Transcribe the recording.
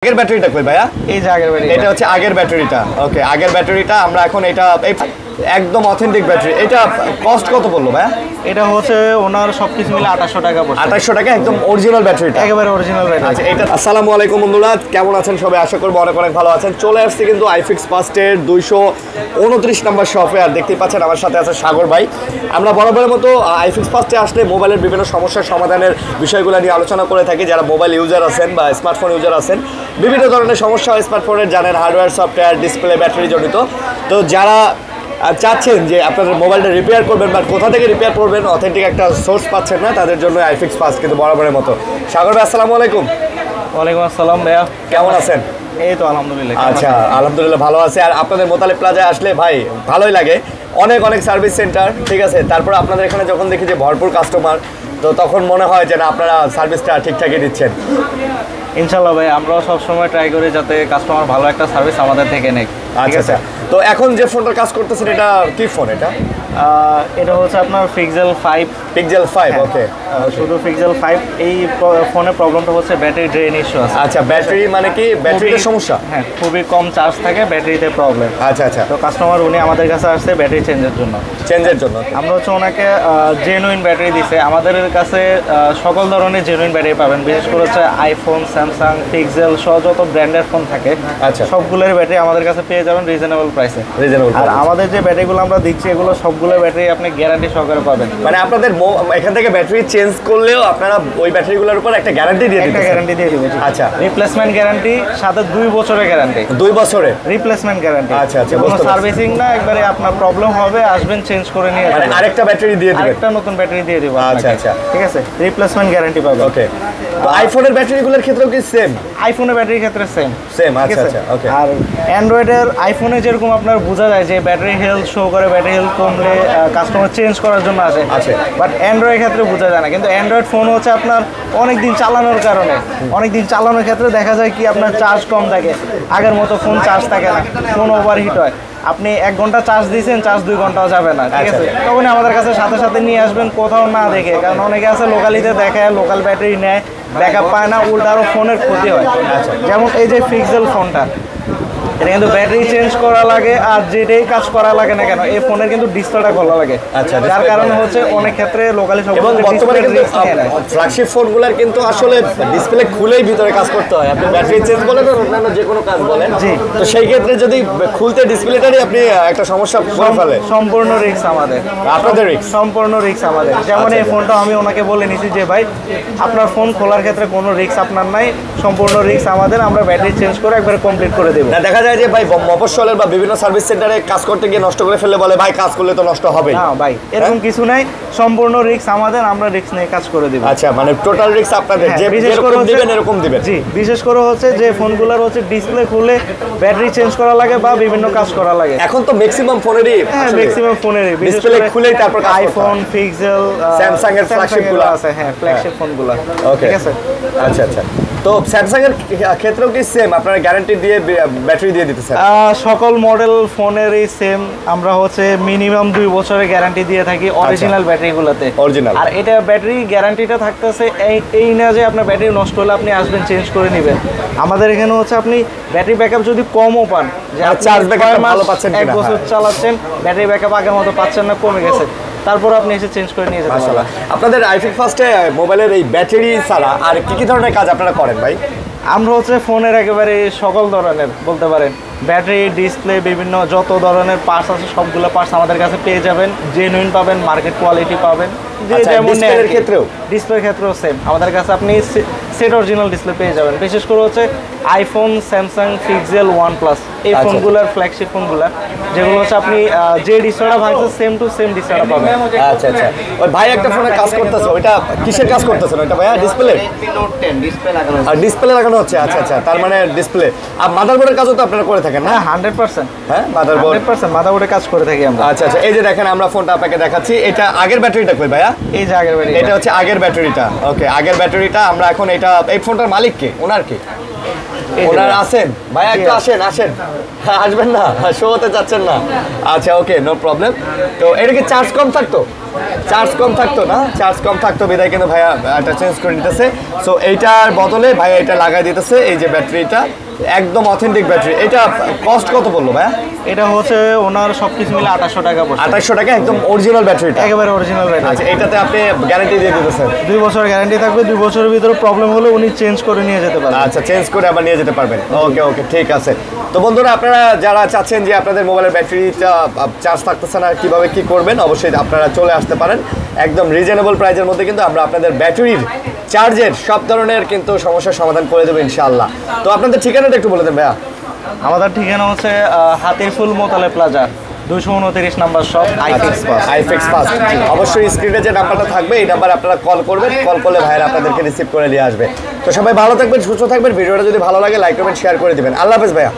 আগের ব্যাটারিটা কই ভাইয়া? এই যে আগের ব্যাটারি, এটা হচ্ছে আগের ব্যাটারিটা। ওকে, আগের ব্যাটারিটা আমরা এখন এটা একদম অথেন্টিক ব্যাটারি। এটা কস্ট কত পড়লো ভাইয়া? এটা হচ্ছে ওনার সবকিছু মিলে 2800 টাকা পড়ছে। 2800 টাকা, একদম অরিজিনাল ব্যাটারিটা, একেবারে অরিজিনাল ব্যাটারি। আচ্ছা, এটা আসসালামু আলাইকুম বন্ধুরা, কেমন আছেন সবাই? আশা করবো অনেক অনেক ভালো আছেন। চলে আসছি কিন্তু আইফিক্স ফার্স্টের 229 নম্বর শপে। আর দেখতেই পাচ্ছেন আমার সাথে আছে সাগর ভাই। আমরা বরাবরের মতো আইফিক্স ফার্স্টে আসলে মোবাইলের বিভিন্ন সমস্যার সমাধানের বিষয়গুলো নিয়ে আলোচনা করে থাকি। যারা মোবাইল ইউজার আছেন বা স্মার্টফোন ইউজার আছেন, বিভিন্ন ধরনের সমস্যা স্মার্টফোনের জানেন, হার্ডওয়্যার, সফটওয়্যার, ডিসপ্লে, ব্যাটারি জড়িত। তো যারা চাচ্ছেন যে আপনাদের মোবাইলটা রিপেয়ার করবেন বা কোথা থেকে রিপেয়ার করবেন, অথেন্টিক একটা সোর্স পাচ্ছেন না, তাদের জন্য আইফিক্স ফার্স্ট কিন্তু বরাবরের মতো। সাগর ভাই আসসালামু আলাইকুম। ওয়ালাইকুম আসসালাম ভাইয়া, কেমন আছেন? এই তো আলহামদুলিল্লাহ। আচ্ছা, আলহামদুলিল্লাহ ভালো আছে। আর আপনাদের মোতালেব প্লাজায় আসলে ভাই ভালোই লাগে, অনেক অনেক সার্ভিস সেন্টার, ঠিক আছে। তারপর আপনাদের এখানে যখন দেখি যে ভরপুর কাস্টমার, তো তখন মনে হয় যে না, আপনারা সার্ভিসটা ঠিকঠাকই দিচ্ছেন। ইনশাল্লাহ ভাই, আমরাও সবসময় ট্রাই করি যাতে কাস্টমার ভালো একটা সার্ভিস আমাদের থেকে নেয়। আচ্ছা আচ্ছা, তো এখন যে ফোনটার কাজ করতেছেন এটা কি ফোন? এটা হচ্ছে আপনার পিক্সেল 5। পিক্সেল 5, ওকে। শুধু পিক্সেল 5। এই ফোনের প্রবলেমটা হচ্ছে ব্যাটারি ড্রেন ইস্যু আছে। আচ্ছা, ব্যাটারি মানে কি? ব্যাটারির সমস্যা? হ্যাঁ, খুবই কম চার্জ থাকে, ব্যাটারিতে প্রবলেম। আচ্ছা আচ্ছা, তো কাস্টমার উনি আমাদের কাছে আসছে ব্যাটারি চেঞ্জের জন্য। আমরা হচ্ছে ওনাকে জেনুইন ব্যাটারি দিছে। আমাদের কাছে সকল ধরনের জেনুইন ব্যাটারি পাবেন, বিশেষ করে হচ্ছে আইফোন, স্যামসাং, পিক্সেল সহ যত ব্র্যান্ডের ফোন থাকে, আচ্ছা, সবগুলোর ব্যাটারি আমাদের কাছে পেয়ে যাবেন রিজনেবল প্রাইসে। আর আমাদের যে ব্যাটারিগুলো আমরা দিচ্ছি, এগুলো সবগুলো ব্যাটারি আপনি গ্যারান্টি সহকারে পাবেন। মানে আপনাদের এখান থেকে ব্যাটারি চেঞ্জ করলেও আপনারা ওই ব্যাটারিগুলোর উপর একটা গ্যারান্টি দিয়ে দিবেন? একটা গ্যারান্টি দিয়ে দিবেন। আচ্ছা, রিপ্লেসমেন্ট গ্যারান্টি, সাথে 2 বছরের গ্যারান্টি। 2 বছরের রিপ্লেসমেন্ট গ্যারান্টি। আচ্ছা আচ্ছা, কোনো সার্ভিসিং না, একবারে আপনার প্রবলেম হবে আসবেন চেঞ্জ করে নিয়ে মানে যাবেন, আরেকটা ব্যাটারি দিয়ে দিবেন, আরেকটা নতুন ব্যাটারি দিয়ে দিব। আচ্ছা আচ্ছা, ঠিক আছে, রিপ্লেসমেন্ট গ্যারান্টি পাবেন। ওকে। তো আইফোনের ব্যাটারিগুলোর ক্ষেত্রেও কি সেম? আইফোনের ব্যাটারির ক্ষেত্রে সেম। আচ্ছা আচ্ছা, ওকে। আর অ্যান্ড্রয়েডের আইফোনে যেরকম আপনার বোঝা যায় যে ব্যাটারি হেলথ শো করে, ব্যাটারি হেলথ কমলে কাস্টমার চেঞ্জ করার জন্য আসে, বাট অ্যান্ড্রয়েডের ক্ষেত্রে বোঝা যায় না। কিন্তু অ্যান্ড্রয়েড ফোন হচ্ছে আপনার অনেক দিন চালানোর কারণে, অনেক দিন চালানোর ক্ষেত্রে দেখা যায় কি আপনার চার্জ কম থাকে, আগের মতো ফোন চার্জ থাকে না, ফোন ওভারহিট হয়। আপনি 1 ঘন্টা চার্জ দিয়েছেন, চার্জ 2 ঘন্টাও যাবে না, ঠিক আছে। তখন আমাদের কাছে সাথে সাথে নিয়ে আসবেন, কোথাও না দেখে। কারণ অনেকে আছে লোকালিতে দেখায়, লোকাল ব্যাটারি নেয়, ব্যাকআপ পায় না, উল্টা আরও ফোনের ক্ষতি হয়। যেমন এই যে পিক্সেল ফোনটা, এটা কিন্তু ব্যাটারি চেঞ্জ করা লাগে, আর যেটাই কাজ করা লাগে না কেন, এই ফোনের কিন্তু ডিসপ্লেটা খোলা লাগে। যার কারণে হচ্ছে অনেক ক্ষেত্রে লোকালি সব ফ্ল্যাগশিপ ফোনগুলোর কিন্তু আসলে ডিসপ্লে খুলেই ভিতরে কাজ করতে হয়। আপনি ব্যাটারি চেঞ্জ বলেন আর অন্যান্য যে কোনো কাজ বলেন, তো সেই ক্ষেত্রে যদি খুলতে ডিসপ্লেটারই আপনি একটা সমস্যা করে ফেলে, সম্পূর্ণ রিস্ক আমাদের, আপনাদের রিস্ক, সম্পূর্ণ রিস্ক আমাদের। যেমন এই ফোনটা আমি ওনাকে বলে নিছি যে ভাই, আপনার ফোন খোলার ক্ষেত্রে কোনো রিস্ক আপনার নাই, সম্পূর্ণ রিস্ক আমাদের, আমরা ব্যাটারি চেঞ্জ করে একবারে কমপ্লিট করে দেবো। দেখা যায় যে ভাই মফস্বলের বা বিভিন্ন সার্ভিস সেন্টারে কাজ করতে গিয়ে নষ্ট করে ফেলে, বলে ভাই কাজ করলে তো নষ্ট হবে না। ভাই এরকম কিছু নাই, সম্পূর্ণ রিস্ক আমাদের, আমরা রিস্ক নিয়ে কাজ করে দেব। আচ্ছা, মানে টোটাল রিস্ক আপনাদের, যে বিশেষ করে দিবেন এরকম দিবেন। জি, বিশেষ করে হচ্ছে যে ফোনগুলোর হচ্ছে ডিসপ্লে খুলে ব্যাটারি চেঞ্জ করা লাগে বা বিভিন্ন কাজ করা লাগে। এখন তো ম্যাক্সিমাম ফোনেরই, হ্যাঁ ম্যাক্সিমাম ফোনেরই ডিসপ্লে খুলেই তারপর আইফোন, পিক্সেল, স্যামসাং এর ফ্ল্যাগশিপগুলো আছে। হ্যাঁ, ফ্ল্যাগশিপ ফোনগুলো, ঠিক আছে। আচ্ছা আচ্ছা, তো স্যামসাং এর ক্ষেত্রেও কি সেম আপনারা গ্যারান্টি দিয়ে ব্যাটারি দিয়ে দিতেছেন? সকল মডেল ফোনেরই সেম। আমরা হচ্ছে মিনিমাম 2 বছরের গ্যারান্টি দিয়ে থাকি অরিজিনাল ব্যাটারিগুলোতে। অরিজিনাল। আর এটা ব্যাটারি গ্যারান্টিটা থাকতেছে এই না যে আপনার ব্যাটারি নষ্ট হলে আপনি আসবেন চেঞ্জ করে নেবেন। আমাদের এখানে হচ্ছে আপনি ব্যাটারি ব্যাকআপ যদি কমও পান, যে চার্জ ব্যাকআপ ভালো পাচ্ছেন কিনা, 1 বছর চালাচ্ছেন, ব্যাটারি ব্যাকআপ আগের মতো পাচ্ছেন না, কমে গেছে, তারপর আপনি এসে চেঞ্জ করে নিয়ে যেতে পারবেন। আপনাদের আইফিক্স ফার্স্টে মোবাইলের এই ব্যাটারি ছাড়া আর কি ধরনের কাজ আপনারা করেন ভাই? আমরা হচ্ছে ফোনের একেবারে সকল ধরনের বলতে পারেন, ব্যাটারি, ডিসপ্লে, বিভিন্ন যত ধরনের পার্টস আছে সবগুলো পার্টস আমাদের কাছে পেয়ে যাবেন, জেনুইন পাবেন, মার্কেট কোয়ালিটি পাবেন। ডিসপ্লের ক্ষেত্রেও? ডিসপ্লের ক্ষেত্রেও সেম, আমাদের কাছে আপনি সেট অরিজিনাল ডিসপ্লে পেয়ে যাবেন। বিশেষ করে হচ্ছে আইফোন, স্যামসাং, পিক্সেল, ওয়ানপ্লাস, এই ফোনগুলোর ফ্ল্যাগশিপ ফোনগুলো, যেগুলো হচ্ছে আপনি যে ডিসপ্লেটা ভাঙছে সেম টু সেম ডিসপ্লেটা পাবেন। আচ্ছা আচ্ছা, ওই ভাই একটা ফোনে কাজ করতেছে, ওইটা কিসের কাজ করতেছেন ওইটা ভাইয়া? ডিসপ্লে? আর ডিসপ্লে লাগানো হচ্ছে। আচ্ছা আচ্ছা, তার মানে ডিসপ্লে আর মাদারবোর্ডের কাজও তো আপনারা করে থাকেন না? 100%। হ্যাঁ, মাদারবোর্ড 100% মাদারবোর্ডের কাজ করে থাকি আমরা। আচ্ছা আচ্ছা, এই যে দেখেন আমরা ফোনটা আপনাকে দেখাচ্ছি, এটা আগের ব্যাটারিটা কই ভাইয়া? এই যে আগের ব্যাটারি, এটা হচ্ছে আগের ব্যাটারিটা। ওকে, আগের ব্যাটারিটা আমরা এখন এটা, এই ফোনটার মালিক কে? ওনার কে? ওনার আছেন ভাইয়া? একটু আসেন আসেন, আসবেন না? শো হতে চাচ্ছেন না? আচ্ছা, ওকে, নো প্রবলেম। তো এটা কি চার্জ কম থাকতো? চার্জ কম থাকতো না, চার্জ কম থাকতো বিদায় কিন্তু ভাইয়া এটা চেঞ্জ করে দিতেছে। সো এইটার বদলে ভাইয়া এটা লাগাই দিতেছে, এই যে ব্যাটারিটা একদম অথেন্টিক ব্যাটারি। এটা কস্ট কত বললো ভাইয়া? এটা হচ্ছে ওনার সব কিছু মিলে 2800 টাকা পড়ছে। 2800 টাকা একদম অরিজিনাল ব্যাটারিটা? একেবারে অরিজিনাল ব্যাটারি। আচ্ছা, এটাতে আপনি গ্যারান্টি দিয়ে দিতেছেন? 2 বছর গ্যারান্টি থাকবে, 2 বছরের ভিতরে প্রবলেম হলে উনি চেঞ্জ করে নিয়ে যেতে পারবেন। আচ্ছা, চেঞ্জ করে আবার নিয়ে যেতে পারবেন। ওকে ওকে, ঠিক আছে। তো বন্ধুরা, আপনারা যারা চাচ্ছেন যে আপনাদের মোবাইলের ব্যাটারিটা চার্জ থাকতেছে না, কীভাবে কী করবেন, অবশ্যই আপনারা চলে আসতে পারেন। একদম রিজনেবল প্রাইজের মধ্যে কিন্তু আমরা আপনাদের ব্যাটারির চার্জের সব ধরনের কিন্তু সমস্যার সমাধান করে দেবো ইনশাআল্লাহ। তো আপনাদের ঠিকানাটা একটু বলে দেন ভাইয়া। আমাদের ঠিকানা হচ্ছে হাতিরপুল মোতালে প্লাজা, 229 নাম্বার শপ, আইফিক্স পাস। IFix fast. অবশ্যই স্ক্রিনে যে নাম্বারটা থাকবে এই নাম্বারে আপনারা কল করবেন, কল করলে ভাইরা আপনাদেরকে রিসিভ করে নিয়ে আসবে। তো সবাই ভালো থাকবেন, সুস্থ থাকবেন। ভিডিওটা যদি ভালো লাগে লাইক করবেন, শেয়ার করে দিবেন। আল্লাহ হাফেজ ভাইয়া।